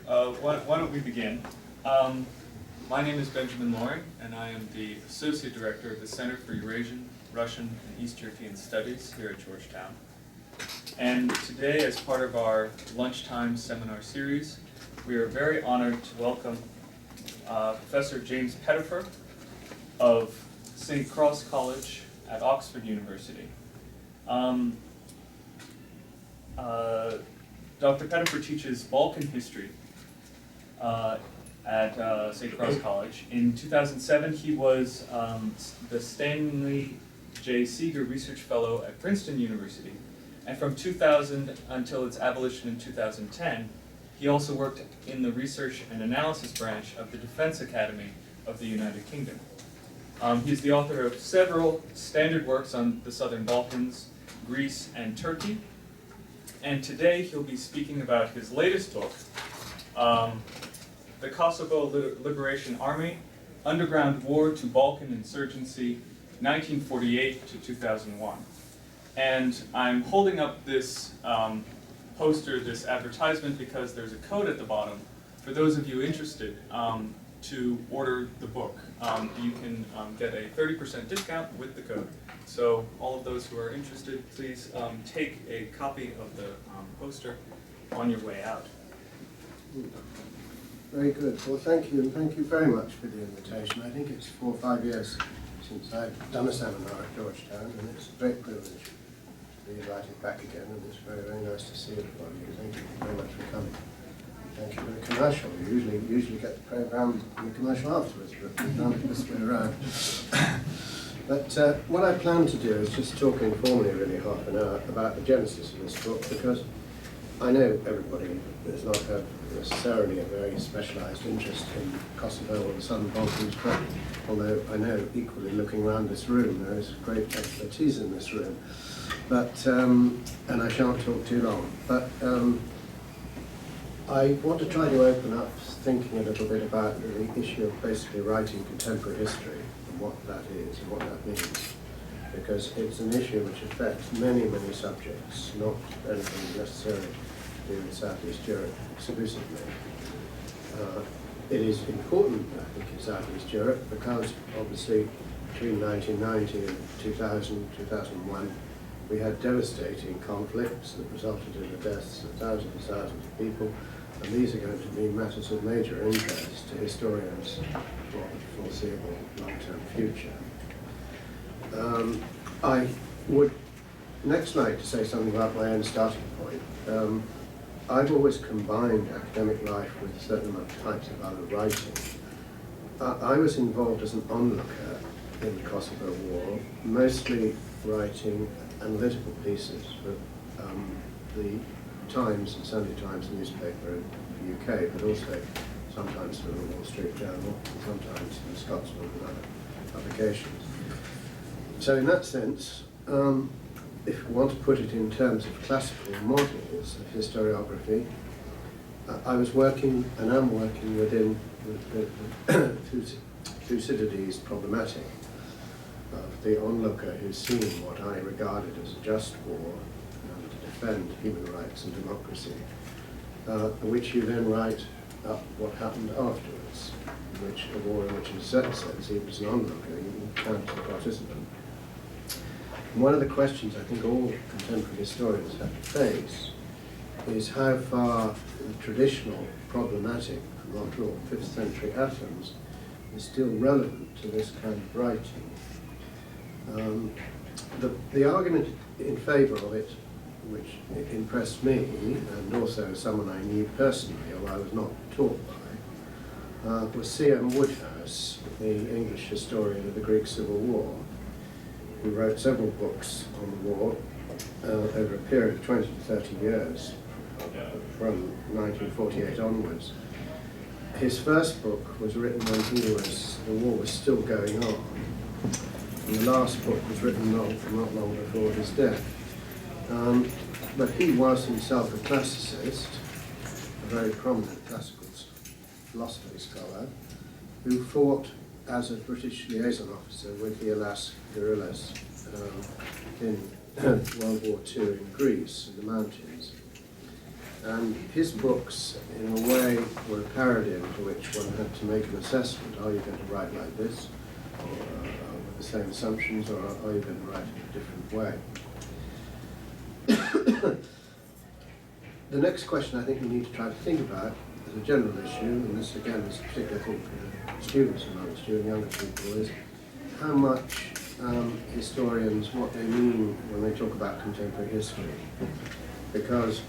Why don't we begin? My name is Benjamin Loring, and I am the Associate Director of the Center for Eurasian, Russian, and East European Studies here at Georgetown. And today, as part of our lunchtime seminar series, we are very honored to welcome Professor James Pettifer of St. Cross College at Oxford University. Dr. Pettifer teaches Balkan history at St. Cross College. In 2007, he was the Stanley J. Seeger Research Fellow at Princeton University. And from 2000 until its abolition in 2010, he also worked in the research and analysis branch of the Defense Academy of the United Kingdom. He is the author of several standard works on the Southern Balkans, Greece, and Turkey. And today he'll be speaking about his latest book, The Kosovo Liberation Army, Underground War to Balkan Insurgency, 1948 to 2001. And I'm holding up this poster, this advertisement, because there's a code at the bottom for those of you interested to order the book. You can get a 30% discount with the code. So all of those who are interested, please take a copy of the poster on your way out. Very good. Well, thank you, and thank you very much for the invitation. I think it's 4 or 5 years since I've done a seminar at Georgetown, and it's a great privilege to be invited back again, and it's very, very nice to see everybody. Thank you very much for coming. Thank you for the commercial. You usually get the program and the commercial afterwards, but we've done it this way around. But what I plan to do is just talk informally, really, half an hour about the genesis of this book, because I know everybody does not have necessarily a very specialised interest in Kosovo or the Southern Balkans, but although I know equally looking around this room there is great expertise in this room. But and I shan't talk too long. But I want to try to open up thinking a little bit about the issue of basically writing contemporary history and what that is and what that means. Because it's an issue which affects many, many subjects, not anything necessarily to do with Southeast Europe exclusively. It is important, I think, in Southeast Europe because obviously between 1990 and 2000, 2001, we had devastating conflicts that resulted in the deaths of thousands and thousands of people, and these are going to be matters of major interest to historians for the foreseeable long-term future. I would next like to say something about my own starting point. I've always combined academic life with certain types of other writing. I was involved as an onlooker in the Kosovo War, mostly writing analytical pieces for the Times and Sunday Times newspaper in the UK, but also sometimes for the Wall Street Journal, and sometimes for the Scotsman and other publications. So in that sense, if we want to put it in terms of classical models of historiography, I was working and am working within the Thucydides problematic of the onlooker who's seen what I regarded as a just war to defend human rights and democracy, which you then write up what happened afterwards, which a war in which in a certain sense, even as an onlooker, you count as a participant. And one of the questions I think all contemporary historians have to face is how far the traditional problematic from after all 5th century Athens is still relevant to this kind of writing. The argument in favour of it, which impressed me, and also someone I knew personally, although I was not taught by, was C.M. Woodhouse, the English historian of the Greek Civil War, who wrote several books on the war over a period of 20 to 30 years, from 1948 onwards. His first book was written when the war was still going on, and the last book was written not long before his death. But he was himself a classicist, a very prominent classical philosophy scholar, who fought as a British liaison officer with the Alaska guerrillas in World War II in Greece, in the mountains. And his books, in a way, were a paradigm to which one had to make an assessment. Are you going to write like this, or with the same assumptions, or are you going to write in a different way? The next question I think we need to try to think about as a general issue, and this again is particularly I think for students amongst you and younger people, is how much historians, what they mean when they talk about contemporary history. Because,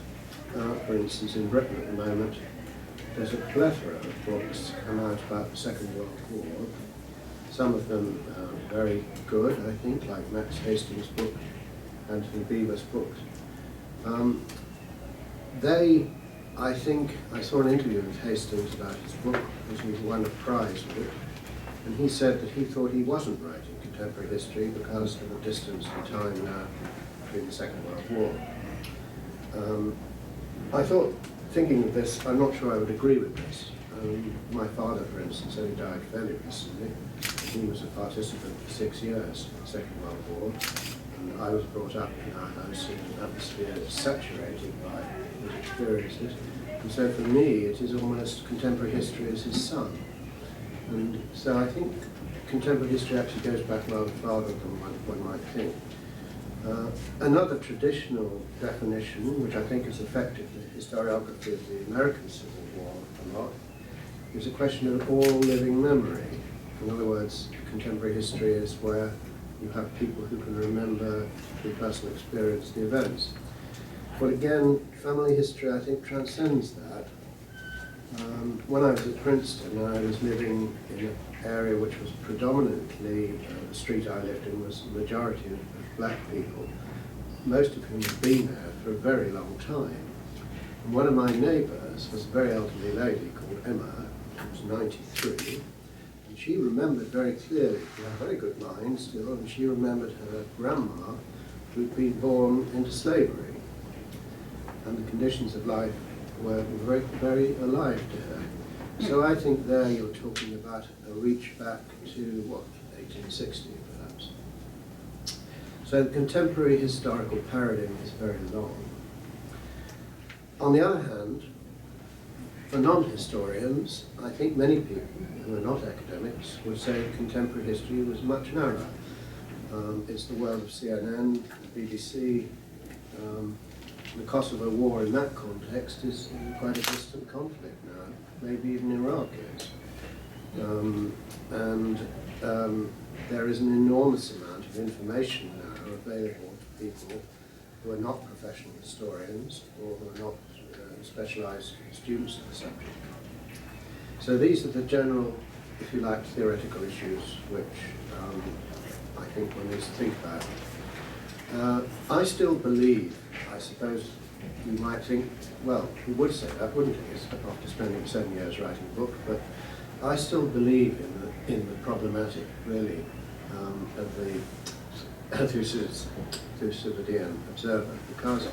for instance, in Britain at the moment, there's a plethora of books come out about the Second World War. Some of them very good, I think, like Max Hastings' book, Anthony Beevor's books. I think, I saw an interview with Hastings about his book, because he won a prize with it, and he said that he thought he wasn't writing contemporary history because of the distance in time now between the Second World War. I thought, thinking of this, I'm not sure I would agree with this. My father, for instance, only died fairly recently. He was a participant for 6 years in the Second World War, and I was brought up in our house in an atmosphere saturated by his experiences. And so for me, it is almost contemporary history as his son. And so I think contemporary history actually goes back rather farther than one might think. Another traditional definition, which I think has affected the historiography of the American Civil War a lot, is a question of all living memory. In other words, contemporary history is where you have people who can remember through personal experience the events. But again, family history, I think, transcends that. When I was at Princeton, I was living in an area which was predominantly, the street I lived in was the majority of black people, most of whom had been there for a very long time. And one of my neighbours was a very elderly lady called Emma, who was 93, and she remembered very clearly, she had a very good mind still, and she remembered her grandma who'd been born into slavery. And the conditions of life were very, very alive to her. So I think there you're talking about a reach back to, what, 1860 perhaps. So the contemporary historical paradigm is very long. On the other hand, for non-historians, I think many people who are not academics would say contemporary history was much narrower. It's the world of CNN, the BBC. The Kosovo War in that context is quite a distant conflict now, maybe even Iraq is. There is an enormous amount of information now available to people who are not professional historians or who are not specialized students of the subject. So these are the general, if you like, theoretical issues which I think one needs to think about. I still believe, I suppose you might think, well, he would say that, wouldn't he, after spending 7 years writing a book, but I still believe in the problematic, really, of the Thucydidean observer, because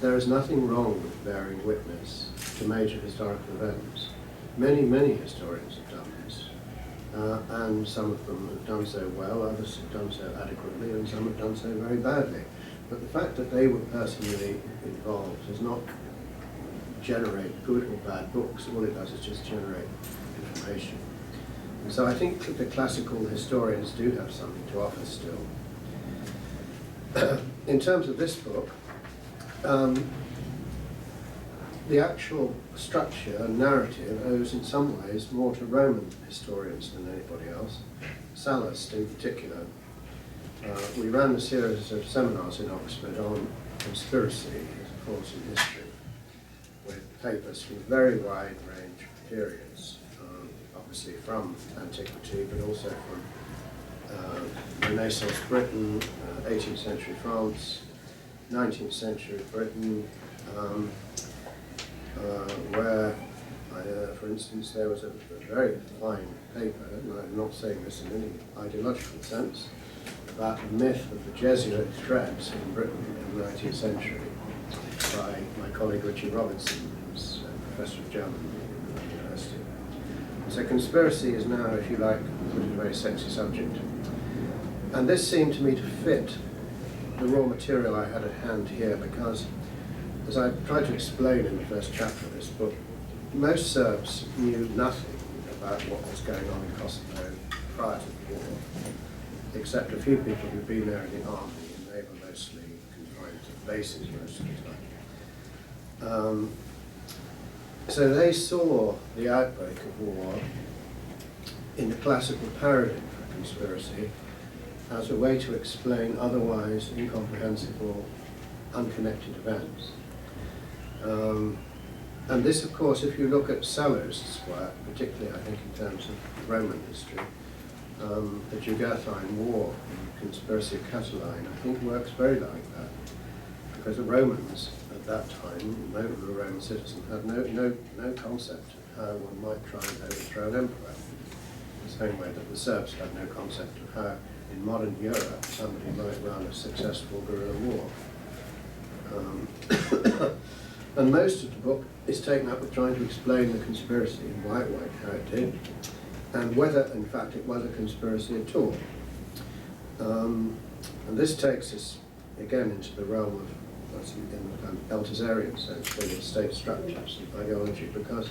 there is nothing wrong with bearing witness to major historical events. Many, many historians have done this. And some of them have done so well, others have done so adequately, and some have done so very badly. But the fact that they were personally involved does not generate good or bad books. All it does is just generate information. And so I think that the classical historians do have something to offer still. In terms of this book, the actual structure and narrative owes in some ways more to Roman historians than anybody else, Sallust in particular. We ran a series of seminars in Oxford on conspiracy as a course in history, with papers from a very wide range of periods, obviously from antiquity, but also from Renaissance Britain, 18th century France, 19th century Britain, where, for instance, there was a very fine paper, and I'm not saying this in any ideological sense, about the myth of the Jesuit threats in Britain in the 19th century by my colleague Richie Robertson, who's a professor of German at the university. So conspiracy is now, if you like, a very sexy subject. And this seemed to me to fit the raw material I had at hand here, because the as I tried to explain in the first chapter of this book, most Serbs knew nothing about what was going on in Kosovo prior to the war, except a few people who'd been there in the army, and they were mostly confined to bases most of the time. So they saw the outbreak of war in the classical paradigm for conspiracy as a way to explain otherwise incomprehensible, unconnected events. And this, of course, if you look at Sallust's work, particularly I think in terms of Roman history, the Yugoslavia war and conspiracy of Cataline, I think works very like that. Because the Romans at that time, most of the Roman citizens had no concept of how one might try and overthrow an emperor. The same way that the Serbs had no concept of how in modern Europe somebody might run a successful guerrilla war. And most of the book is taken up with trying to explain the conspiracy and why it worked, how it did, and whether, in fact, it was a conspiracy at all. And this takes us, again, into the realm of, in the kind of Baltasarian sense, of state structures and ideology, because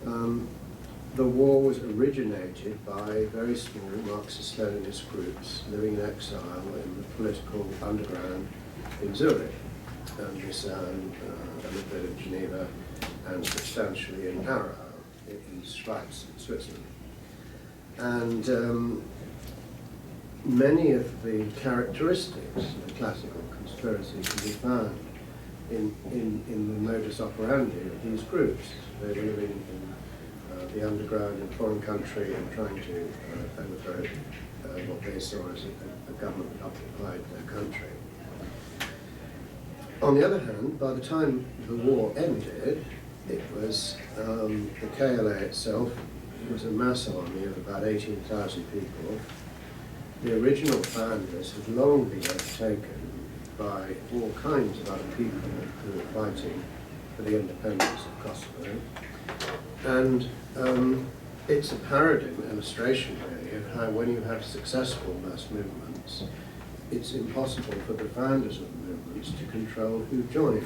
the war was originated by very small Marxist-Leninist groups living in exile in the political underground in Zurich, and Lucerne, a little bit of Geneva, and substantially in Aarau, in Schweiz, in Switzerland. And many of the characteristics of the classical conspiracy can be found in the modus operandi of these groups. They were living in the underground in a foreign country and trying to overthrow what they saw as a government that occupied their country. On the other hand, by the time the war ended, it was the KLA itself was a mass army of about 18,000 people. The original founders had long been overtaken by all kinds of other people who were fighting for the independence of Kosovo. And it's a paradigm illustration, really, of how when you have successful mass movements, it's impossible for the founders of the movements to control who joins.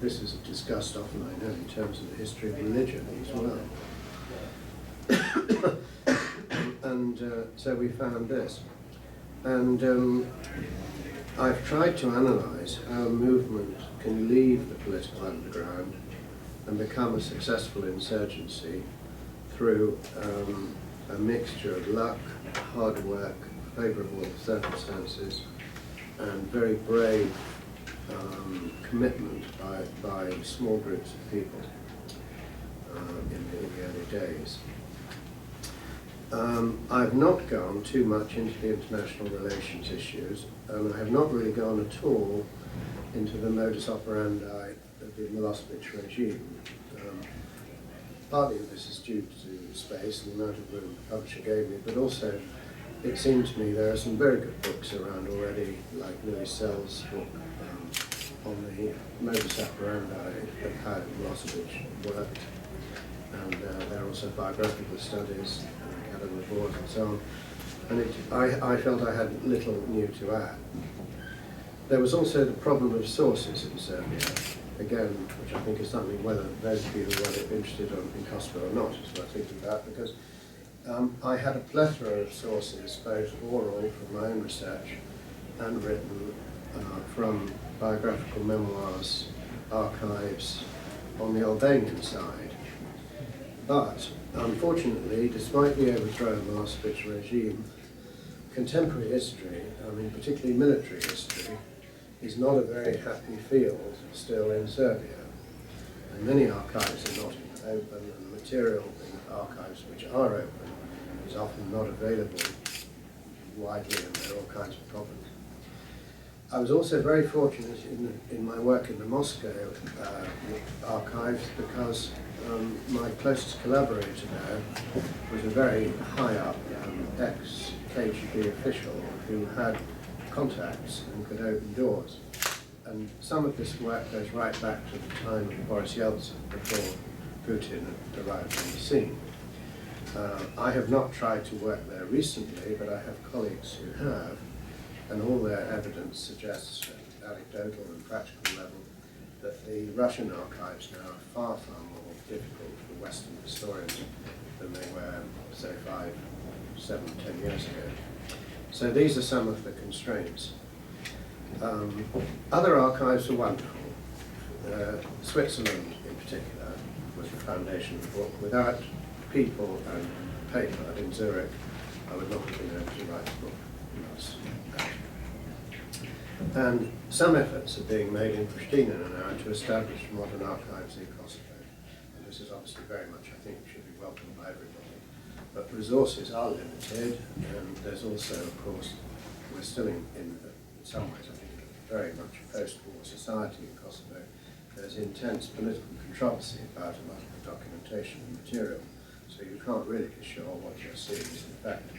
This is discussed often, I know, in terms of the history of religion as well. And so we found this. And I've tried to analyse how a movement can leave the political underground and become a successful insurgency through a mixture of luck, hard work, favourable circumstances, and very brave commitment by small groups of people in the early days. I've not gone too much into the international relations issues, and I have not really gone at all into the modus operandi of the Milosovic regime. Partly this is due to space and the amount of room the publisher gave me, but also it seemed to me there are some very good books around already, like Louis Sell's book on the modus operandi of how Milosovic worked. And there are also biographical studies, academic reports and so on. And I felt I had little new to add. There was also the problem of sources in Serbia, again, which I think is something whether those of you who were interested in Kosovo or not is worth thinking about, because I had a plethora of sources, both oral from my own research and written from biographical memoirs, archives on the Albanian side. But unfortunately, despite the overthrow of the Milosevic regime, contemporary history, I mean particularly military history, is not a very happy field still in Serbia. And many archives are not open, and the material in archives which are open is often not available widely, and there are all kinds of problems. I was also very fortunate in my work in the Moscow archives, because my closest collaborator there was a very high up ex-KGB official who had contacts and could open doors. And some of this work goes right back to the time of Boris Yeltsin, before Putin had arrived on the scene. I have not tried to work there recently, but I have colleagues who have, and all their evidence suggests anecdotal and practical level, that the Russian archives now are far, far more difficult for Western historians than they were, say, 5, 7, 10 years ago. So these are some of the constraints. Other archives are wonderful. Switzerland, in particular, was the foundation of the book. Without people and paper in Zurich, I would not have been able to write the book. And some efforts are being made in Pristina now to establish modern archives in Kosovo. And this is obviously very much, I think, should be welcomed by everybody. But resources are limited, and there's also, of course, we're still in some ways, I think, very much a post-war society in Kosovo. There's intense political controversy about a lot of the documentation and material, so you can't really be sure what you're seeing is in fact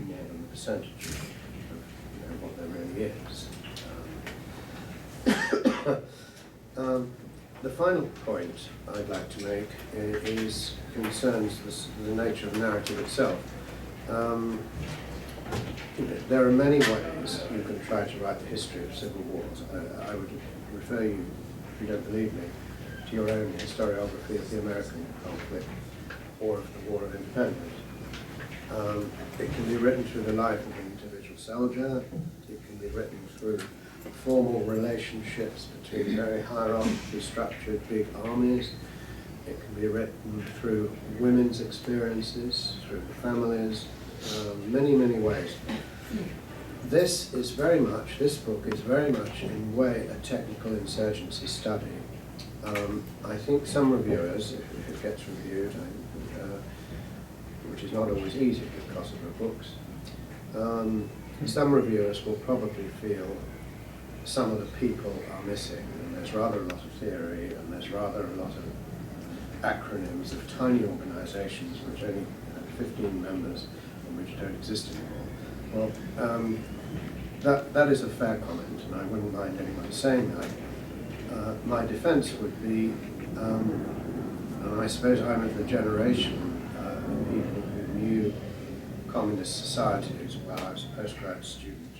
more than the percentage of what there really is. The final point I'd like to make concerns the nature of the narrative itself. There are many ways you can try to write the history of civil wars. I would refer you, if you don't believe me, to your own historiography of the American conflict or of the War of Independence. It can be written through the life of an individual soldier. It can be written through formal relationships between very hierarchically structured big armies. It can be written through women's experiences, through families, many, many ways. This book is very much in a way a technical insurgency study. I think some reviewers, if it gets reviewed, which is not always easy with Kosovo books, some reviewers will probably feel some of the people are missing, and there's rather a lot of theory, and there's rather a lot of acronyms of tiny organizations which only have 15 members and which don't exist anymore. Well, that is a fair comment, and I wouldn't mind anyone saying that. My defense would be, and I suppose I'm of the generation of people who knew communist societies. Well, I was a postgrad student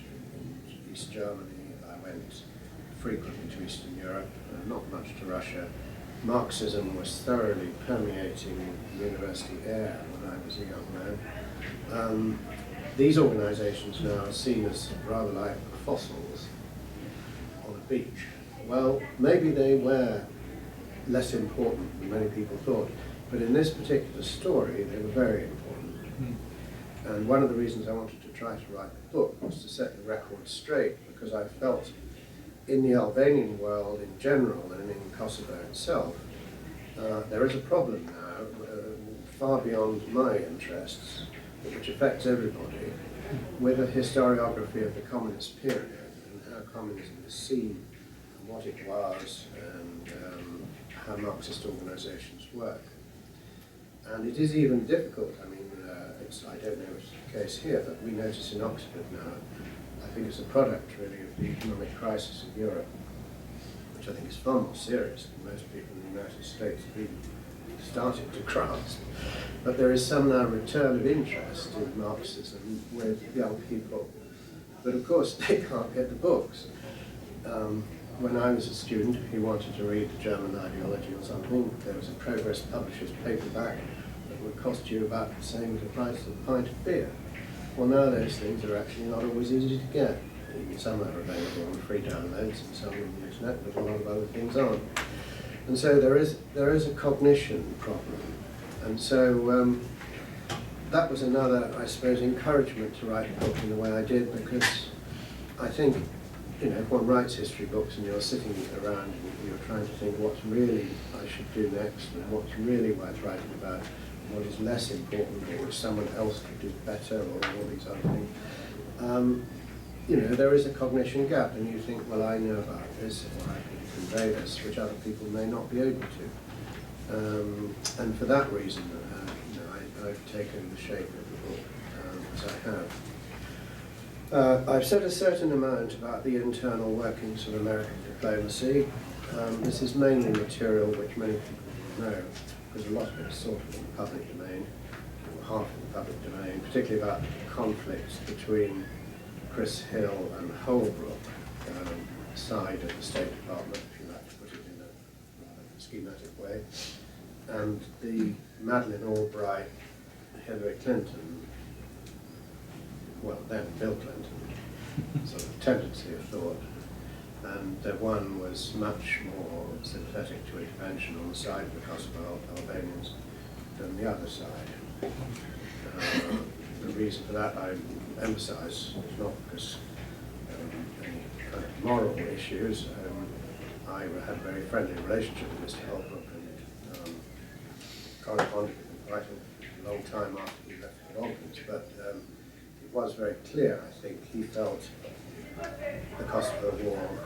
in East Germany. I went frequently to Eastern Europe, not much to Russia. Marxism was thoroughly permeating the university air when I was a young man. These organizations now are seen as rather like fossils on a beach. Well, maybe they were less important than many people thought, but in this particular story, they were very important. And one of the reasons I wanted to try to write the book was to set the record straight, because I felt in the Albanian world in general and in Kosovo itself, there is a problem now far beyond my interests, which affects everybody, with a historiography of the communist period and how communism is seen and what it was and how Marxist organizations work. And it is even difficult, I mean, I don't know if it's the case here, but we notice in Oxford now, I think it's a product really of the economic crisis in Europe, which I think is far more serious than most people in the United States have even started to grasp. But there is some now return of interest in Marxism with young people. But of course they can't get the books. When I was a student, if you wanted to read the German ideology or something, there was a Progress Publishers paperback that would cost you about the same as the price of a pint of beer. Well, now those things are actually not always easy to get. Some are available on free downloads and some on the internet, but a lot of other things aren't. And so there is a cognition problem. And so that was another, I suppose, encouragement to write the book in the way I did, because I think, if one writes history books and you're sitting around and you're trying to think what's really I should do next and what's really worth writing about, and what is less important or which someone else could do better or all these other things, there is a cognition gap, and you think, well, I know about this, or I can convey this, which other people may not be able to. And for that reason, I've taken the shape of the book as I have. I've said a certain amount about the internal workings of American diplomacy. This is mainly material which many people know, because a lot of it is sort of in the public domain, or half in the public domain, particularly about conflicts between Chris Hill and Holbrooke, side of the State Department, if you like to put it in a schematic way, and the Madeleine Albright, Hillary Clinton, well then Bill Clinton, sort of tendency of thought, and the one was much more sympathetic to intervention on the side of the Kosovo Albanians than the other side. The reason for that I emphasise is not because any kind of moral issues. I had a very friendly relationship with Mr. Holbrook and corresponded with him quite a long time after he left the Balkans, but it was very clear, I think, he felt the Kosovo War and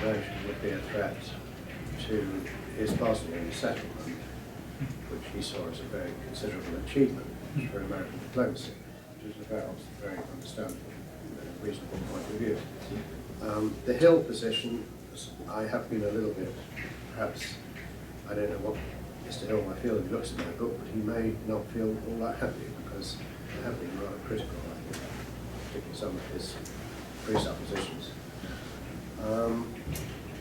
intervention would be a threat to his Bosnian settlement, which he saw as a very considerable achievement for American diplomacy, which is a very understandable and reasonable point of view. The Hill position, I have been a little bit, perhaps, I don't know what Mr. Hill might feel if he looks at my book, but he may not feel all that happy because I have been rather critical, I think, particularly some of his presuppositions.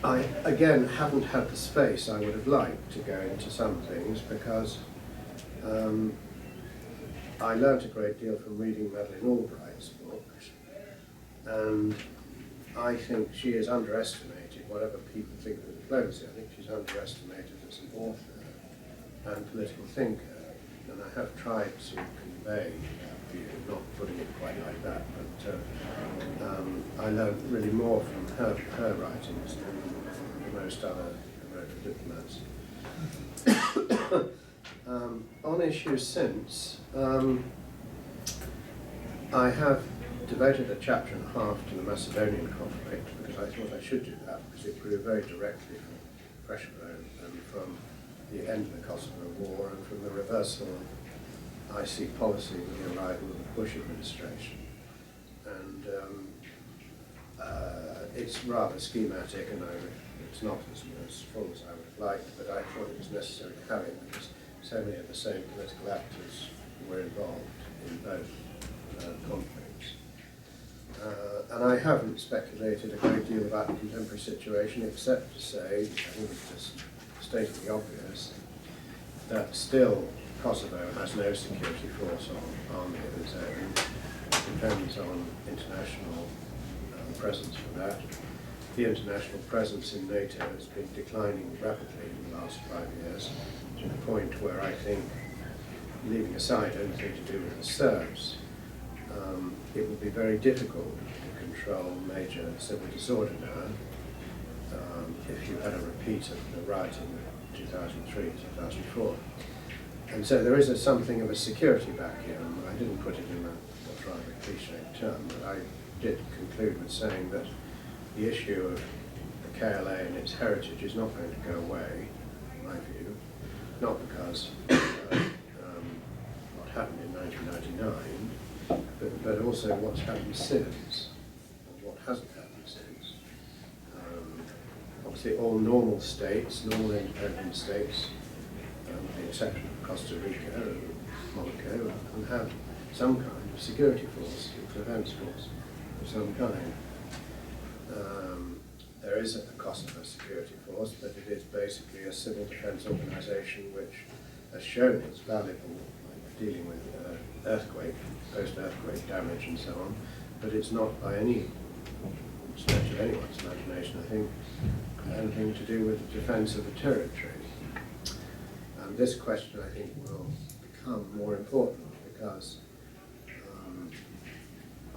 I, again, haven't had the space I would have liked to go into some things because I learnt a great deal from reading Madeleine Albright's books, and I think she is underestimated, whatever people think of diplomacy. I think she's underestimated as an author and political thinker, and I have tried to convey that view, not putting it quite like that, but I learned really more from her writings than most other American diplomats. On issues since, I have devoted a chapter and a half to the Macedonian conflict because I thought I should do that because it grew very directly from pressure and from the end of the Kosovo War and from the reversal of IC policy with the arrival of the Bush administration. And it's rather schematic and it's not as full as I would have liked, but I thought it was necessary to have it because so many of the same political actors were involved in both conflicts. And I haven't speculated a great deal about the contemporary situation except to say, I think it's just stating the obvious, that still Kosovo has no security force or army of its own. It depends on international presence for that. The international presence in NATO has been declining rapidly in the last 5 years, to the point where I think, leaving aside anything to do with the Serbs, it would be very difficult to control major civil disorder now if you had a repeat of the rioting of 2003, 2004. And so there is something of a security vacuum. I didn't put it in a rather cliched term, but I did conclude with saying that the issue of the KLA and its heritage is not going to go away, in my view, not because what happened in 1999, but also what's happened since, and what hasn't happened since. Obviously all normal states, normal independent states, with the exception of Costa Rica and Monaco, can have some kind of security force, defence force of some kind. There is a Kosovo security force, but it is basically a civil defence organisation which has shown it's valuable, like dealing with earthquake, post-earthquake damage and so on, but it's not by any stretch of anyone's imagination, I think, anything to do with the defence of the territory. And this question, I think, will become more important because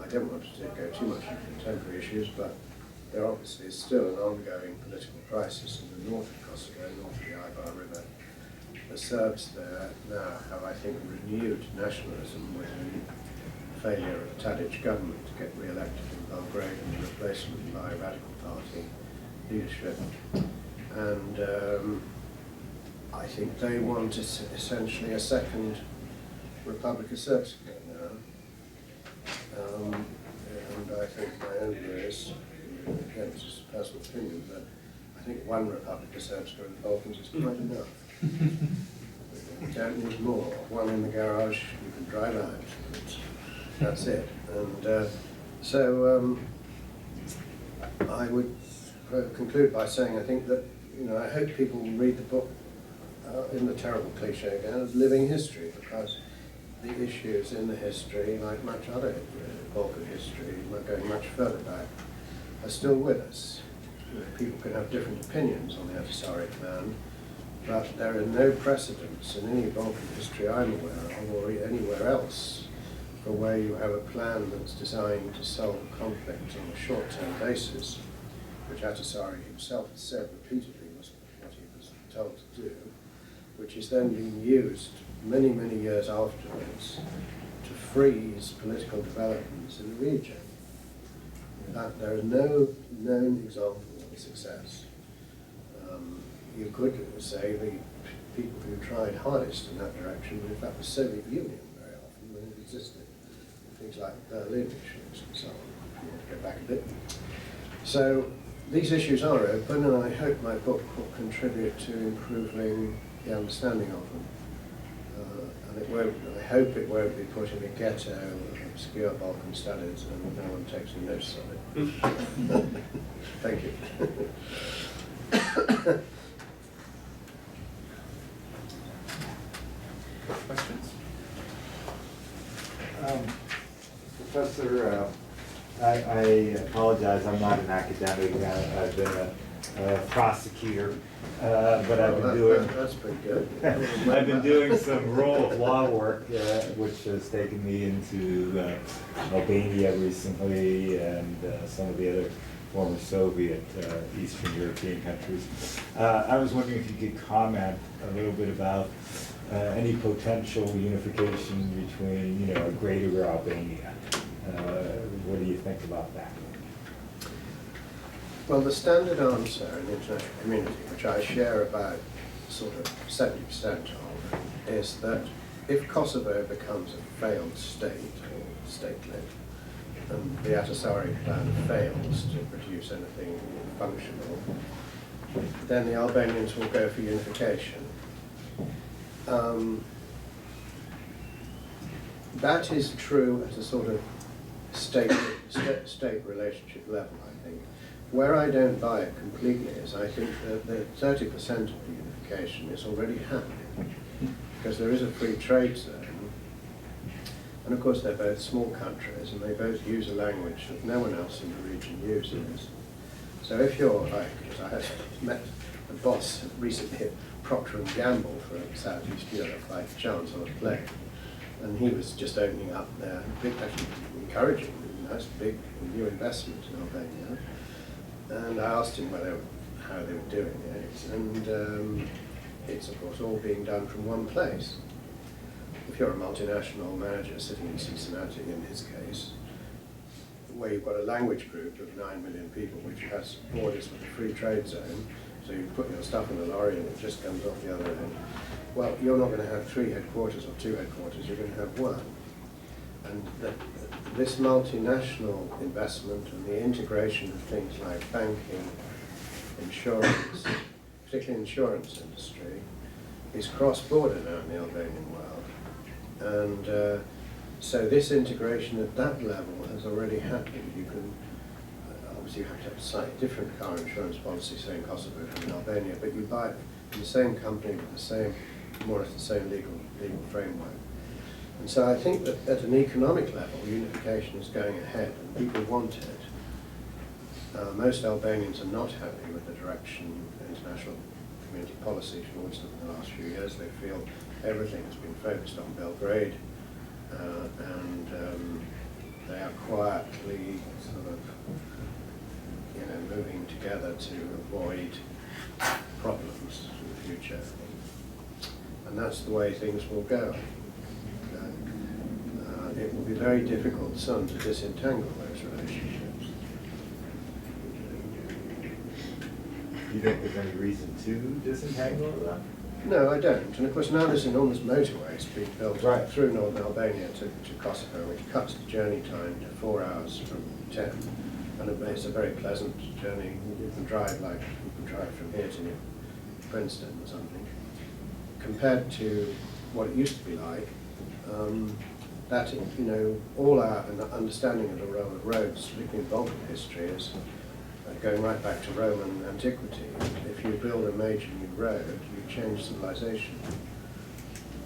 I don't want to go too much into contemporary issues, but there obviously is still an ongoing political crisis in the north of Kosovo, north of the Ibar River. The Serbs there now have, I think, renewed nationalism with the failure of the Tadic government to get re-elected in Belgrade and the replacement by Radical Party leadership. And I think they want essentially a second Republic of Srpska now. And I think my own view is, again, it's just a personal opinion, but I think one Republic of Srpska in the Balkans is quite enough. You don't need more. One in the garage, you can drive out. That's it. And so I would conclude by saying I think that, I hope people will read the book in the terrible cliche again of living history, because the issues in the history, like much other Balkan history, going much further back, are still with us. People can have different opinions on the Atasari plan, but there are no precedents in any Balkan history I'm aware of, or anywhere else, for where you have a plan that's designed to solve conflict on a short-term basis, which Atasari himself has said repeatedly was what he was told to do, which is then being used many, many years afterwards to freeze political developments in the region. That there is no known example of success. You could say the people who tried hardest in that direction were in fact the Soviet Union very often when it existed. Things like Berlin issues and so on, if you want to go back a bit. So these issues are open, and I hope my book will contribute to improving the understanding of them. I hope it won't be put in a ghetto of obscure Balkan studies and no one takes a notice of it. Thank you. Questions? Professor, I apologize, I'm not an academic. I've been a prosecutor, but I've been doing. That's pretty good. I've been doing some rule of law work, which has taken me into Albania recently and some of the other former Soviet Eastern European countries. I was wondering if you could comment a little bit about any potential unification between, a greater Albania. What do you think about that? Well, the standard answer in the international community, which I share about sort of 70% of, is that if Kosovo becomes a failed state, or statelet, and the Atasari plan fails to produce anything functional, then the Albanians will go for unification. That is true at a sort of state relationship level, I think. Where I don't buy it completely is I think that 30% of the unification is already happening, because there is a free trade zone, and of course they're both small countries and they both use a language that no one else in the region uses. So if you're like, I had met a boss recently at Procter & Gamble for Southeast Europe by chance on a plane, and he was just opening up their big, actually encouraging a nice big new investment in Albania. And I asked him how they were doing it, and it's of course all being done from one place. If you're a multinational manager sitting in Cincinnati, in his case, where you've got a language group of 9 million people, which has borders with a free trade zone, so you put your stuff in a lorry and it just comes off the other end. Well, you're not going to have 3 headquarters or 2 headquarters, you're going to have one. And this multinational investment and the integration of things like banking, insurance, particularly insurance industry, is cross-border now in the Albanian world. And so this integration at that level has already happened. You can, obviously you have to have a slightly different car insurance policy, say in Kosovo and in Albania, but you buy it from the same company with the same, more or less the same legal framework. And so I think that at an economic level, unification is going ahead and people want it. Most Albanians are not happy with the direction of international community policy towards them in the last few years. They feel everything has been focused on Belgrade, and they are quietly sort of, moving together to avoid problems in the future. And that's the way things will go. It will be very difficult soon to disentangle those relationships. Do you think there's any reason to disentangle them? No, I don't. And of course now there's enormous motorways being built right through northern Albania to Kosovo, which cuts the journey time to 4 hours from 10. And it's a very pleasant journey. You can drive from here to Princeton or something. Compared to what it used to be like, that, all our understanding of the role of roads, particularly in Balkan history, going right back to Roman antiquity, if you build a major new road, you change civilization.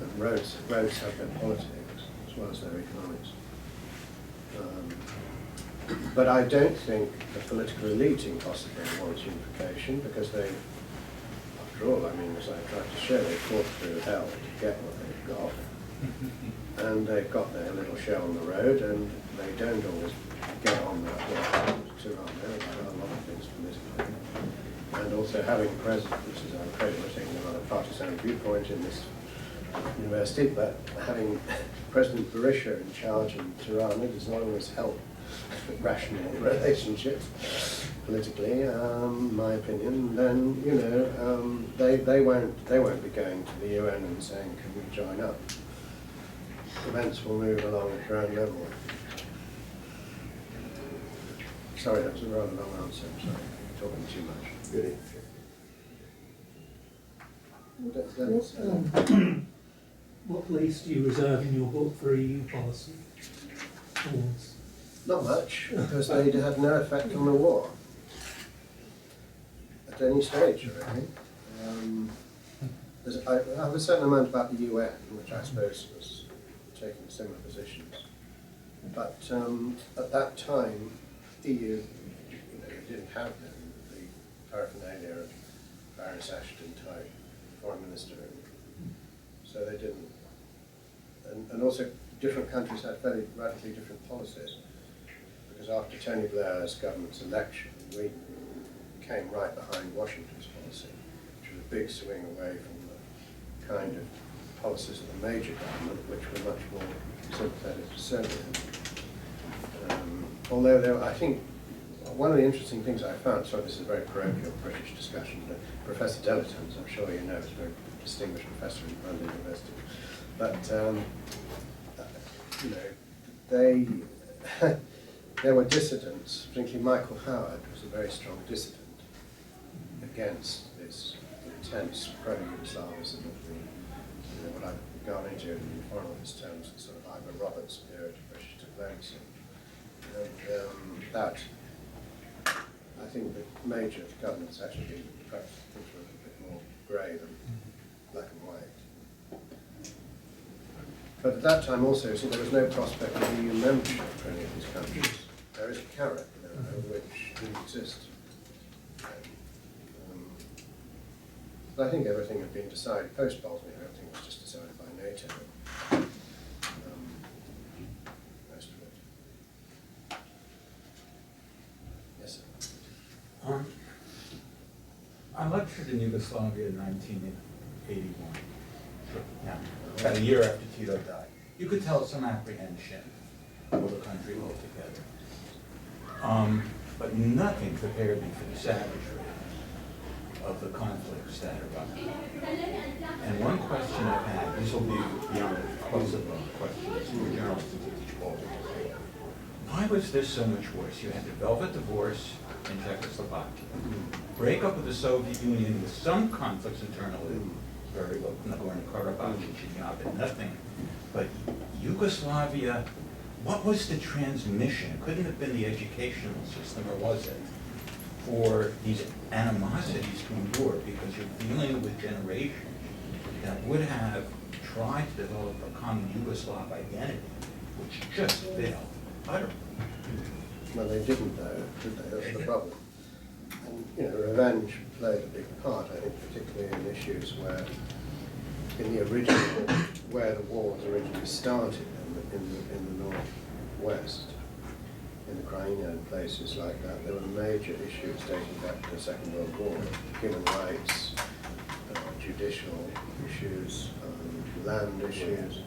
And roads have their politics as well as their economics. But I don't think the political elite in Kosovo wants unification, because they, after all, I mean, as I tried to show, they fought through hell to get what they've got. And they've got their little show on the road, and they don't always get on that well. Tirana about a lot of things politically. And also having a president, which is, I'm afraid we're taking a rather partisan viewpoint in this university, but having President Berisha in charge in Tirana does not always help rational relationships politically, my opinion. Then, you know, they won't be going to the UN and saying, can we join up? Events will move along at ground level. Sorry, that was a rather long answer. I'm sorry, I'm talking too much. Really. What place do you reserve in your book for EU policy? Towards? Not much, because they had no effect on the war at any stage, really. I have a certain amount about the UN, which I suppose was taking similar positions. But at that time, EU, you know, didn't have the paraphernalia of Baroness Ashton type foreign minister, so they didn't. And also, different countries had very radically different policies. Because after Tony Blair's government's election, we came right behind Washington's policy, which was a big swing away from the kind of policies of the major government, which were much more sympathetic to Serbia. Although there, I think one of the interesting things I found, so this is a very parochial British discussion, but Professor Dilettant, I'm sure you know, is a very distinguished professor in London University. But, you know, there were dissidents, particularly Michael Howard was a very strong dissident against this intense pro-Yugoslavism of the, you know, what I've gone into in foreign office terms, the sort of Ivor Roberts period of British diplomacy. And that, I think the major governments actually perhaps things were a bit more grey than black and white. But at that time also, so there was no prospect of EU membership for any of these countries. There is a carrot, you know, which didn't exist. But I think everything had been decided post-Bosnia. Everything was just decided by NATO. Most of it. Yes, sir. I lectured in Yugoslavia in 1981. Yeah, about a year after Tito died. You could tell some apprehension of the country altogether. But nothing prepared me for the savagery of the conflicts that erupted. And one question I've had, this will be beyond Kosovo questions for journalists to teach all. Why was this so much worse? You had the Velvet Divorce in Czechoslovakia, break up of the Soviet Union with some conflicts internally, very low, Nagorno-Karabakh, Chechnya, nothing. But Yugoslavia, what was the transmission? It couldn't have been the educational system, or was it? For these animosities to endure, because you're dealing with generations that would have tried to develop a common Yugoslav identity, which just failed utterly. Well, they didn't though, did they? That's the problem. And, you know, revenge played a big part, I think, particularly in issues where, in the original, where the war was originally started, in the northwest, in the Crimea and places like that, there were major issues dating back to the Second World War: human rights, judicial issues, land issues.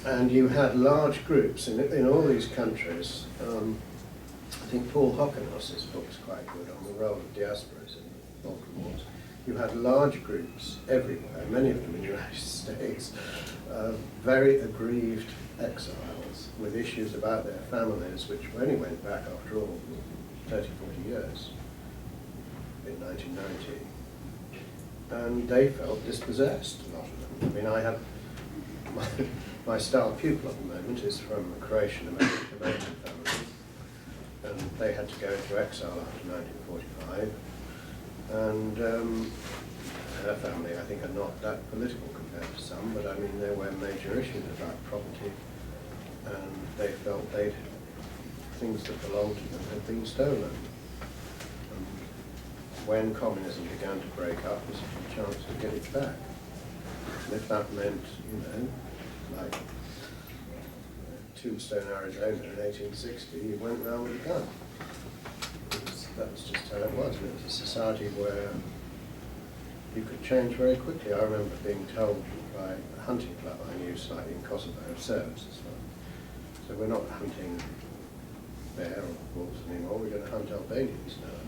And you had large groups in all these countries. I think Paul Hockenhuss's book is quite good on the role of diasporas in the Balkan Wars. You had large groups everywhere, many of them in the United States, very aggrieved exiles with issues about their families, which only went back, after all, 30, 40 years, in 1990. And they felt dispossessed, a lot of them. I mean, I have, my star pupil at the moment is from a Croatian American family, and they had to go into exile after 1945. And her family, I think, are not that political compared to some, but I mean, there were major issues about property, and they felt things that belonged to them had been stolen. And when communism began to break up, there was a chance to get it back. And if that meant, you know, like Tombstone, Arizona in 1860, you went round with a gun. That was just how it was. And it was a society where you could change very quickly. I remember being told by a hunting club I knew slightly in Kosovo, Serbs as well. So we're not hunting bear or wolves anymore, we're going to hunt Albanians now.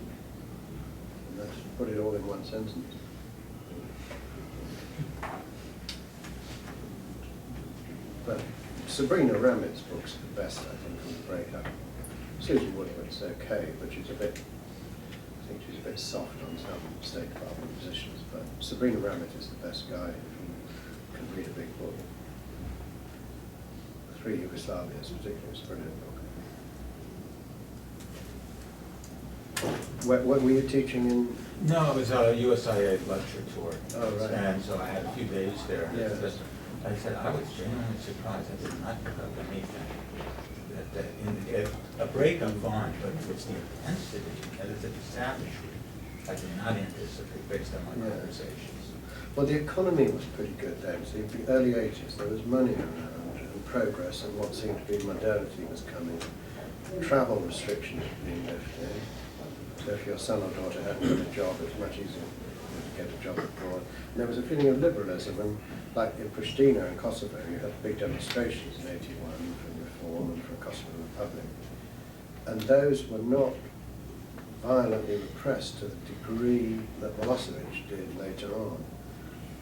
And that's put it all in one sentence. But Sabrina Ramit's books are the best, I think, on the breakup. Susan Woodward's okay, but she's a bit, I think she's a bit soft on some State Department positions, but Sabrina Ramit is the best guide if you can read a big book. Three Yugoslavias particularly is a brilliant book. What were you teaching in? No, it was a USIA lecture tour. Oh, right. And so I had a few days there. And Yeah. I said, I was genuinely surprised. I did not pick up anything. A breakup fine, but it's the intensity and it's the savagery. I did not anticipate based on my Yeah. conversations. Well, the economy was pretty good then. So in the early 80s, there was money around and progress, and what seemed to be modernity was coming. Travel restrictions were being lifted. So if your son or daughter hadn't got a job, it was much easier to get a job abroad. And there was a feeling of liberalism, and like in Pristina and Kosovo, you had big demonstrations in '81 for reform and for a Kosovo Republic. And those were not violently repressed to the degree that Milosovic did later on.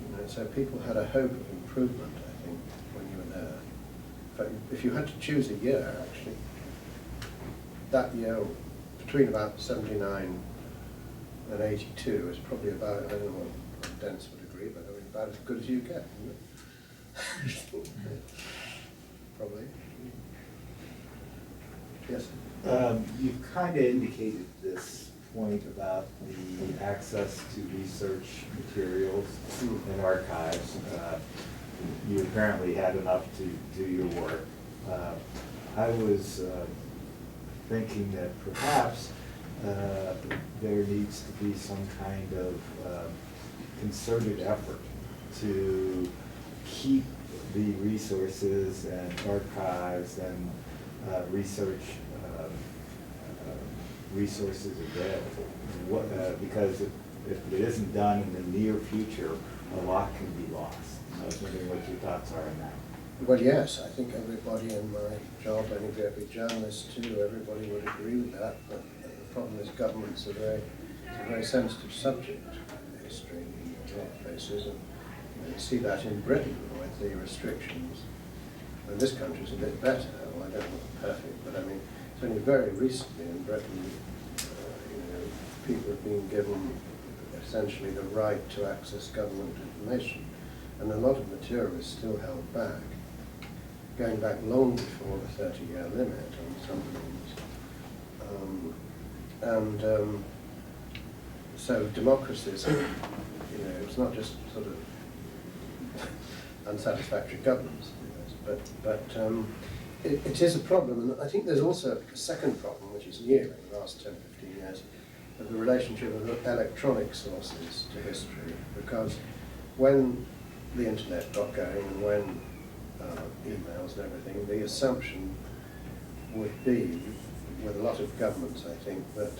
You know, so people had a hope of improvement, I think, when you were there. But if you had to choose a year, actually, that year, between about 79 and 82, is probably about, I don't know what Dennis would agree, but I mean, about as good as you get, isn't it? Probably. Yes? You've kind of indicated this point about the access to research materials and archives. You apparently had enough to do your work. I was thinking that perhaps there needs to be some kind of concerted effort to keep the resources and archives and resources available. Because if it isn't done in the near future, a lot can be lost. I was wondering what your thoughts are on that. Well, yes, I think everybody in my job, every journalist too, everybody would agree with that. But the problem is governments are it's a very sensitive subject, history in a lot of places, and you see that in Britain with the restrictions. And this country's a bit better. Well, I don't know if perfect, but I mean, it's only very recently in Britain, people have been given essentially the right to access government information, and a lot of material is still held back, going back long before the 30-year limit on some things. So democracies, it's not just sort of unsatisfactory governments, but it is a problem. And I think there's also a second problem, which is new in the last 10, 15 years, of the relationship of electronic sources to history, because when the internet got going and when emails and everything, the assumption would be, with a lot of governments, I think, that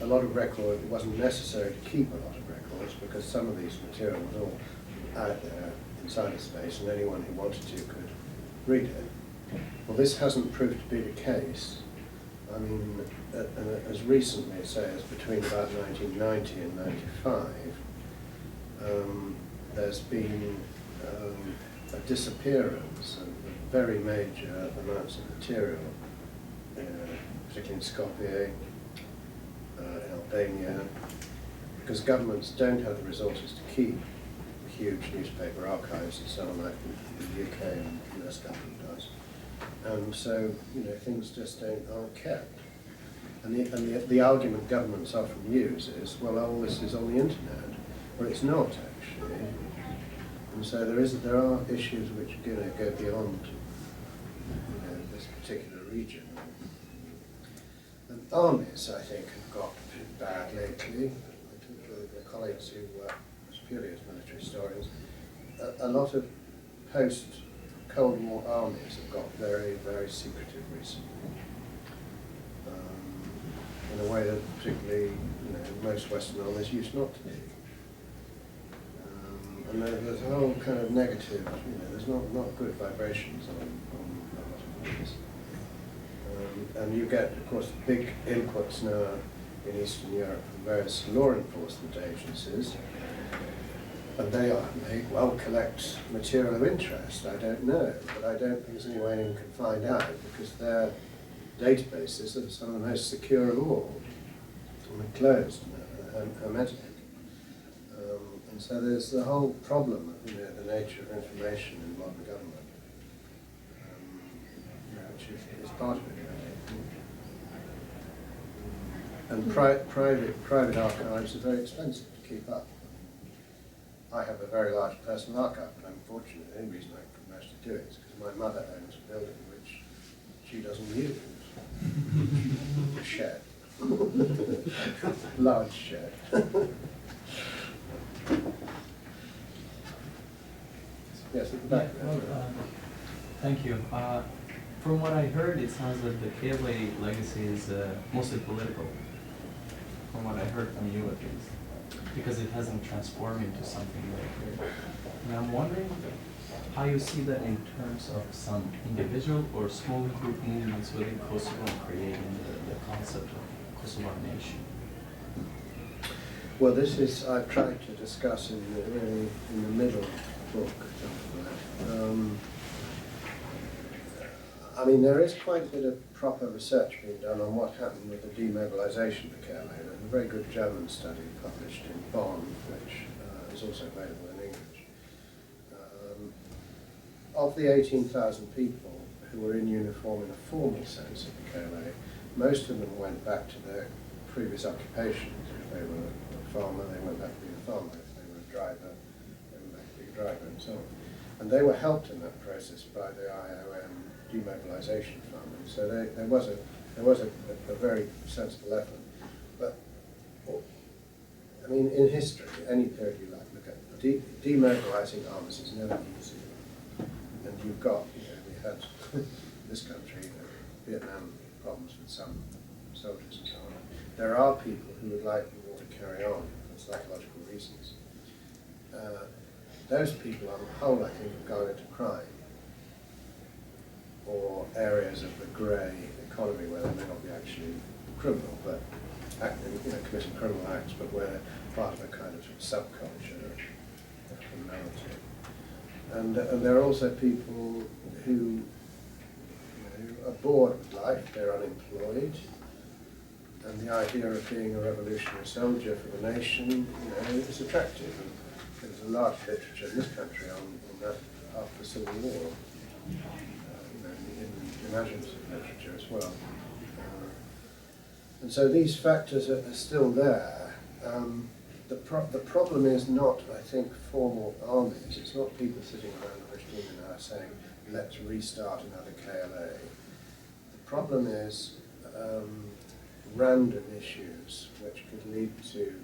a lot of record, it wasn't necessary to keep a lot of records because some of these material was all out there in cyberspace and anyone who wanted to could read it. Well, this hasn't proved to be the case. I mean, as recently, say, as between about 1990 and 95, there's been a disappearance of very major amounts of material, particularly in Skopje, Albania, because governments don't have the resources to keep huge newspaper archives and so on, like the UK and US government does. And so, things just aren't kept. And the argument governments often use is, well, all this is on the internet. Well, it's not actually. And so there are issues which go beyond this particular region. And armies, I think, have got bad lately. I think the colleagues who work as purely as military historians, a lot of post-Cold War armies have got very, very secretive recently. In a way that particularly, most Western armies used not to be. And there's a whole kind of negative, there's not good vibrations on a lot of armies. And you get, of course, big inputs now in Eastern Europe from various law enforcement agencies, and they may well collect material of interest, I don't know, but I don't think there's any way anyone can find out, because their databases are some of the most secure of all, and closed and hermetic. And so there's the whole problem of the nature of information in modern government, which is part of it. And private archives are very expensive to keep up. I have a very large personal archive, but unfortunately, the only reason I can manage to do it is because my mother owns a building which she doesn't use. A shed. Large shed. Yes, at the back. Thank you. From what I heard, it sounds that the KLA legacy is mostly political. From what I heard from you, at least, because it hasn't transformed into something very clear. And I'm wondering how you see that in terms of some individual or small group movements within Kosovo creating the concept of Kosovo nation. Well, this is, I've tried to discuss in the middle book. I mean, there is quite a bit of proper research being done on what happened with the demobilization of KLA. There's a very good German study published in Bonn, which is also available in English. Of the 18,000 people who were in uniform in a formal sense at the KLA, most of them went back to their previous occupations. If they were a farmer, they went back to being a farmer. If they were a driver, they went back to being a driver, and so on. And they were helped in that process by the IOM Demobilization Fund. And so there was a very sensible effort. But I mean, in history, any period you like, look at demobilizing armies is never easy. And you've got, we had this country, Vietnam problems with some soldiers and so on. There are people who would like the war to carry on for psychological reasons. Those people, on the whole, I think, have gone into crime, or areas of the grey economy where they may not be actually criminal, but committing criminal acts, but where they're part of a kind of subculture of criminality. And there are also people who are bored with life, they're unemployed, and the idea of being a revolutionary soldier for the nation, is attractive. And there's a large literature in this country on that after the Civil War, in imaginative literature as well. And so these factors are still there. The problem is not, I think, formal armies. It's not people sitting around the Pristina now saying, let's restart another KLA. The problem is random issues which could lead to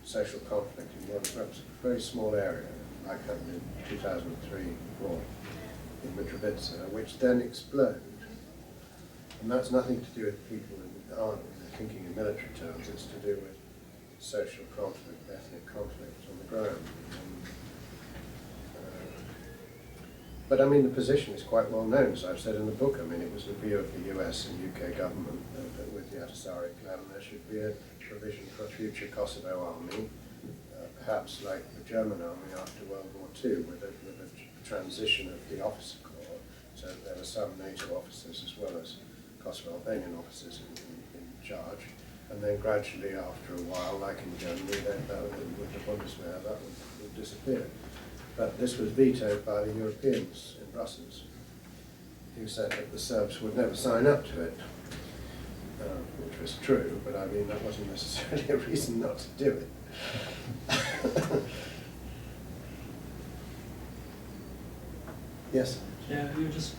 social conflict in one perhaps a very small area, like happened in 2003 war in Mitrovica, which then explode. And that's nothing to do with people in the army, they're thinking in military terms, it's to do with social conflict, ethnic conflict on the ground. But I mean, the position is quite well known, as I've said in the book. I mean, it was the view of the US and UK government that with the Yatasari plan there should be a provision for a future Kosovo army, perhaps like the German army after World War II, with a transition of the officer corps, so that there were some NATO officers as well as Kosovo Albanian officers in charge. And then gradually, after a while, like in Germany, with the Bundeswehr, that would disappear. But this was vetoed by the Europeans in Brussels, who said that the Serbs would never sign up to it. which was true, but I mean, that wasn't necessarily a reason not to do it. Yes? Yeah, you just,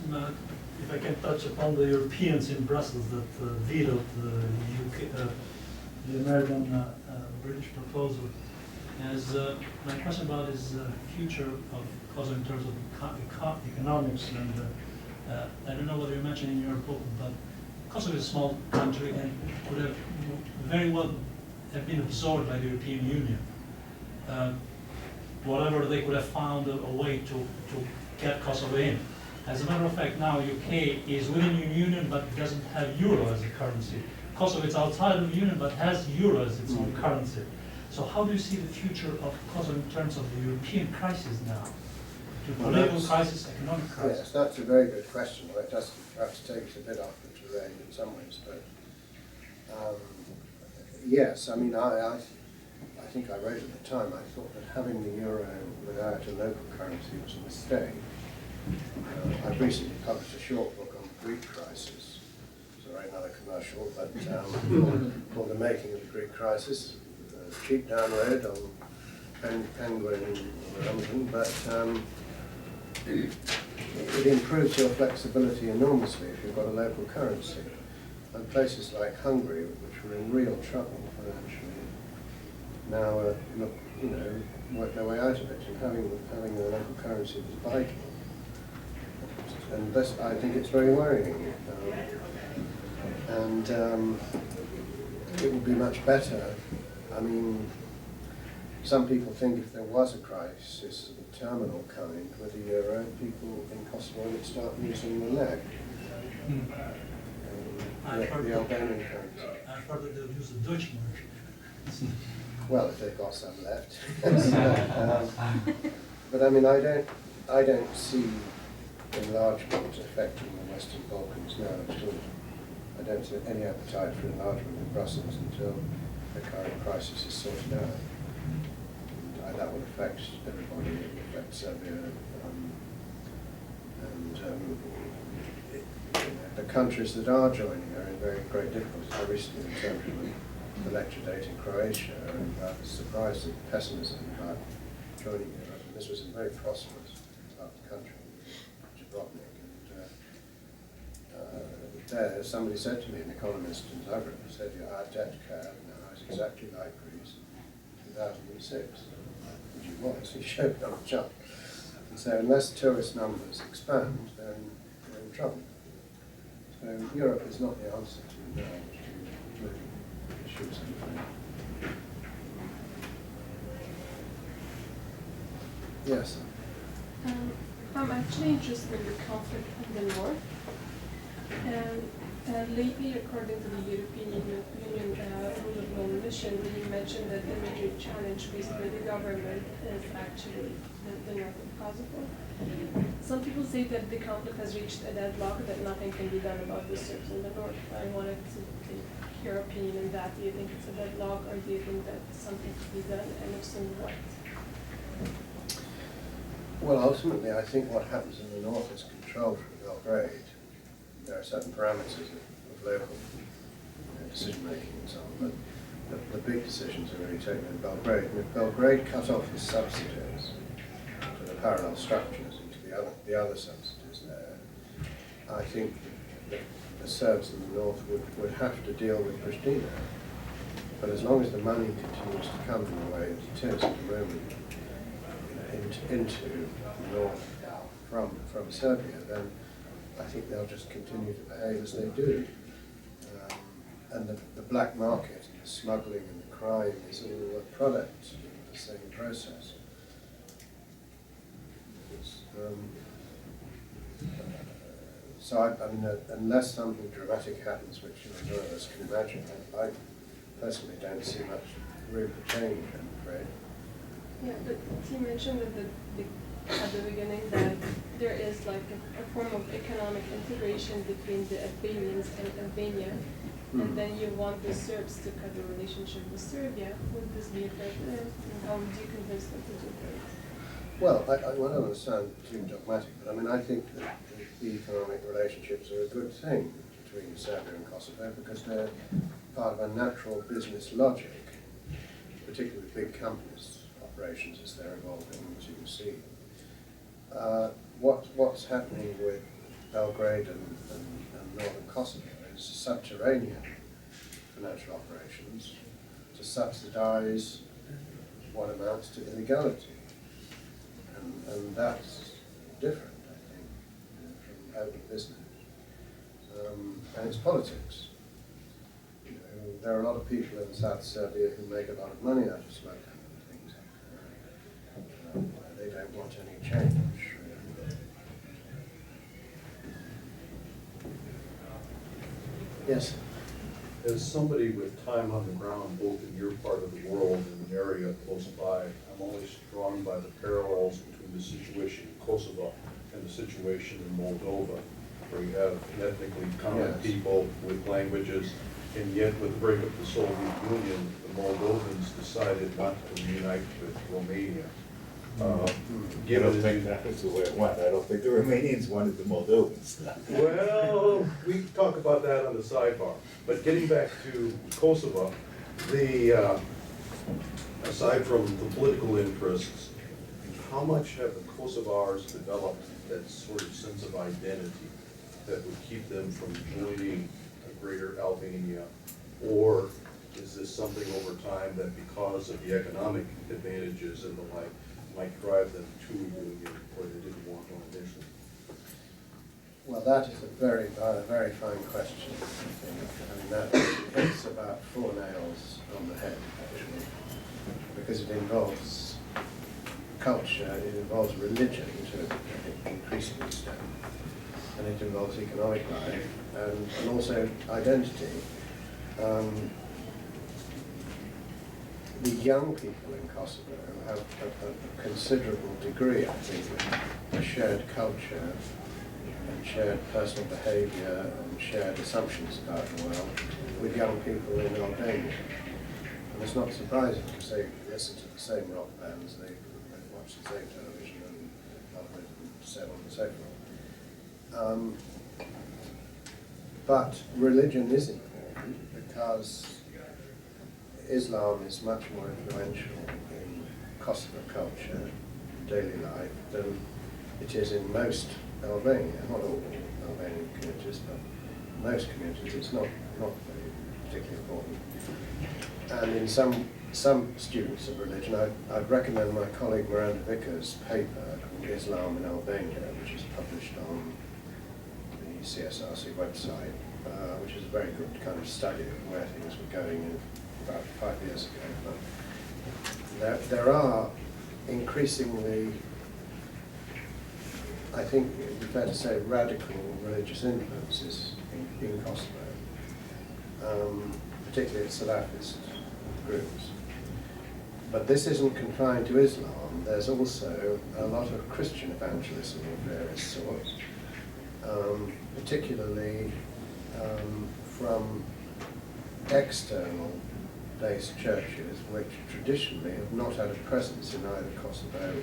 if I can touch upon the Europeans in Brussels that vetoed the UK, the American British proposal. As my question about is the future of Kosovo in terms of economics, and I don't know whether you mentioned in your book, but Kosovo is a small country and could have very well have been absorbed by the European Union. Whatever they could have found a way to get Kosovo in. As a matter of fact, now UK is within the Union but doesn't have euro as a currency. Kosovo is outside of the Union but has euro as its own currency. So how do you see the future of Kosovo in terms of the European crisis now? The political crisis, economic crisis? Yes, that's a very good question. Well, it does perhaps take us a bit off the terrain in some ways, but yes, I mean, I think I wrote at the time, I thought that having the euro without a local currency was a mistake. I've recently published a short book on the Greek crisis. Sorry, another commercial, but called The Making of the Greek Crisis. Cheap download on Penguin or Amazon, but it improves your flexibility enormously if you've got a local currency. And places like Hungary, which were in real trouble financially, now look, you know, work their way out of it, and having a local currency was vital. And this, I think it's very worrying. It would be much better. I mean, some people think if there was a crisis of a terminal kind with the euro, people in Kosovo would start using the lek, the Albanian currency. I've heard that they'll use the Dutch mark. Well, if they've got some left. But I mean, I don't see enlargement affecting the Western Balkans now at all. I don't see any appetite for enlargement in Brussels until the current crisis is sorted out. And that will affect everybody. It will affect Serbia. The countries that are joining are in very great difficulty. I recently returned from the lecture date in Croatia, and I was surprised at the pessimism about joining Europe. And this was a very prosperous part of the country, Dubrovnik. There, somebody said to me, an economist in Zagreb, said, our debt curve now is exactly like Greece in 2006, which it was. He showed me on a chart. And so unless tourist numbers expand, then we're in trouble. So Europe is not the answer to the issues. Yes? I'm actually interested in the conflict in the north. Lately, according to the European Union rule of law mission, you mentioned that the major challenge faced by the government is actually the north of Kosovo. Some people say that the conflict has reached a deadlock, that nothing can be done about the Serbs in the north. I wanted to take your opinion on that. Do you think it's a deadlock, or do you think that something could be done, and if so, what? Well, ultimately, I think what happens in the north is controlled from Belgrade. There are certain parameters of local decision-making and so on, but the big decisions are really taken in Belgrade. And if Belgrade cut off the subsidies to the parallel structures into the other subsidies there, I think the Serbs in the north would have to deal with Pristina. But as long as the money continues to come in the way that it is at the moment, into the north from Serbia, then I think they'll just continue to behave as they do. And the black market and the smuggling and the crime is all a product of the same process. So I mean, unless something dramatic happens, which none of us can imagine, I personally don't see much room for change, I'm afraid. Yeah, but you mentioned at the beginning that there is like a form of economic integration between the Albanians and Albania, and then you want the Serbs to cut the relationship with Serbia. Would this be a fair play? And how would you convince them to do that? Well, I don't want to sound too dogmatic, but I mean, I think that the economic relationships are a good thing between Serbia and Kosovo because they're part of a natural business logic, particularly big companies' operations as they're evolving, as you can see. What's happening with Belgrade and northern Kosovo is subterranean financial operations to subsidize what amounts to illegality. And that's different, I think, from open business. And it's politics. You know, there are a lot of people in South Serbia who make a lot of money out of smoking and things. They don't want any change. Yes? As somebody with time on the ground, both in your part of the world and an area close by, I'm always drawn by the parallels between the situation in Kosovo and the situation in Moldova, where you have ethnically common Yes. people with languages, and yet with the breakup of the Soviet Union, the Moldovans decided not to reunite with Romania. You don't think that was the way it went? I don't think the Romanians wanted the Moldovans. Well, we can talk about that on the sidebar. But getting back to Kosovo, aside from the political interests, how much have the Kosovars developed that sort of sense of identity that would keep them from joining a greater Albania? Or is this something over time that because of the economic advantages and the like, might drive them to union where they didn't want one initially? Well, that is a very fine question, I think. I mean, that hits about 4 nails on the head, actually, because it involves culture, it involves religion to an increasing extent, and it involves economic life, and also identity. The young people in Kosovo have a considerable degree, I think, of a shared culture and shared personal behaviour and shared assumptions about the world with young people in Albania. And it's not surprising because they listen to the same rock bands, they watch the same television and so on and so forth. But religion is important because Islam is much more influential in Kosovo culture, daily life, than it is in most Albania, not all Albanian communities, but most communities. It's not very particularly important. And in some students of religion, I'd recommend my colleague Miranda Vickers' paper called Islam in Albania, which is published on the CSRC website, which is a very good kind of study of where things were going in about 5 years ago. But there are increasingly, I think it would be fair to say, radical religious influences in Kosovo, particularly Salafist groups. But this isn't confined to Islam. There's also a lot of Christian evangelism of various sorts, particularly from external-based churches, which traditionally have not had a presence in either Kosovo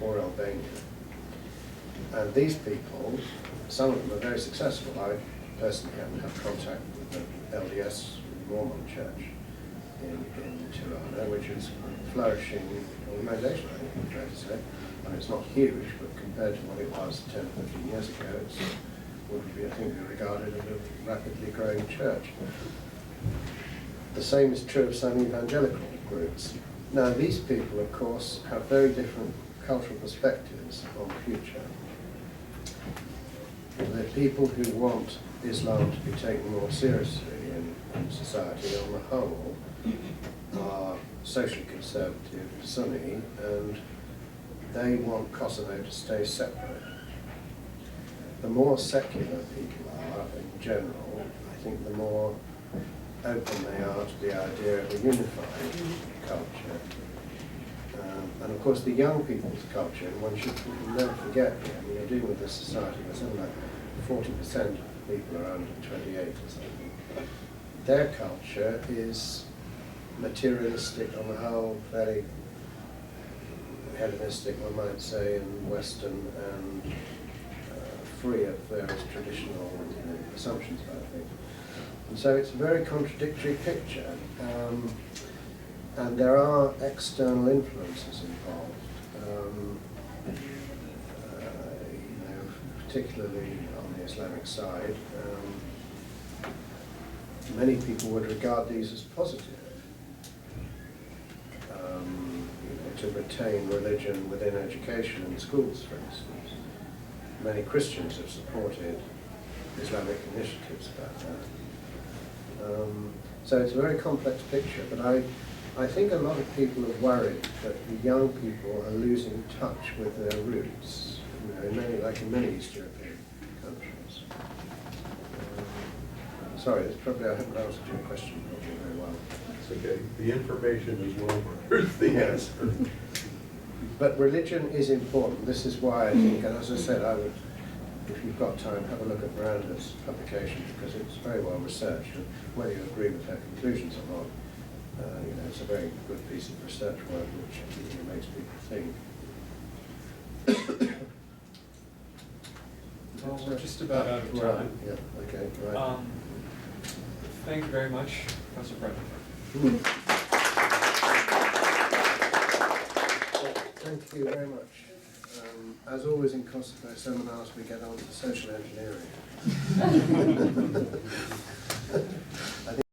or Albania. And these people, some of them are very successful. I personally haven't had contact with the LDS Mormon Church in Tirana, which is a flourishing organisation, I think it's fair to say. I mean, it's not huge, but compared to what it was 10, 15 years ago, it's would be, I think, regarded as a rapidly growing church. The same is true of some evangelical groups. Now, these people, of course, have very different cultural perspectives on the future. They're people who want Islam to be taken more seriously in society on the whole, are socially conservative, Sunni, and they want Kosovo to stay separate. The more secular people are in general, I think the more open they are to the idea of a unified culture. And of course the young people's culture, and one should never forget, I mean, you're dealing with a society where something like 40% of people are under 28 or something. Their culture is materialistic on the whole, fairly hedonistic, one might say, and Western and free of various traditional assumptions about things. And so it's a very contradictory picture, and there are external influences involved, particularly on the Islamic side. Many people would regard these as positive. To retain religion within education in schools, for instance. Many Christians have supported Islamic initiatives about that. So it's a very complex picture, but I think a lot of people are worried that the young people are losing touch with their roots, in many East European countries. Sorry, I haven't answered your question probably very well. It's okay. The information is well worth the answer. But religion is important. This is why I think, and as I said, I would, if you've got time, have a look at Miranda's publication, because it's very well researched, and whether you agree with her conclusions or not, it's a very good piece of research work which makes people think. Well, we're just about out of time. Yeah, okay, right. Thank you very much, Professor Pettifer. Thank you very much. As always in Kosovo seminars, we get on to social engineering. I think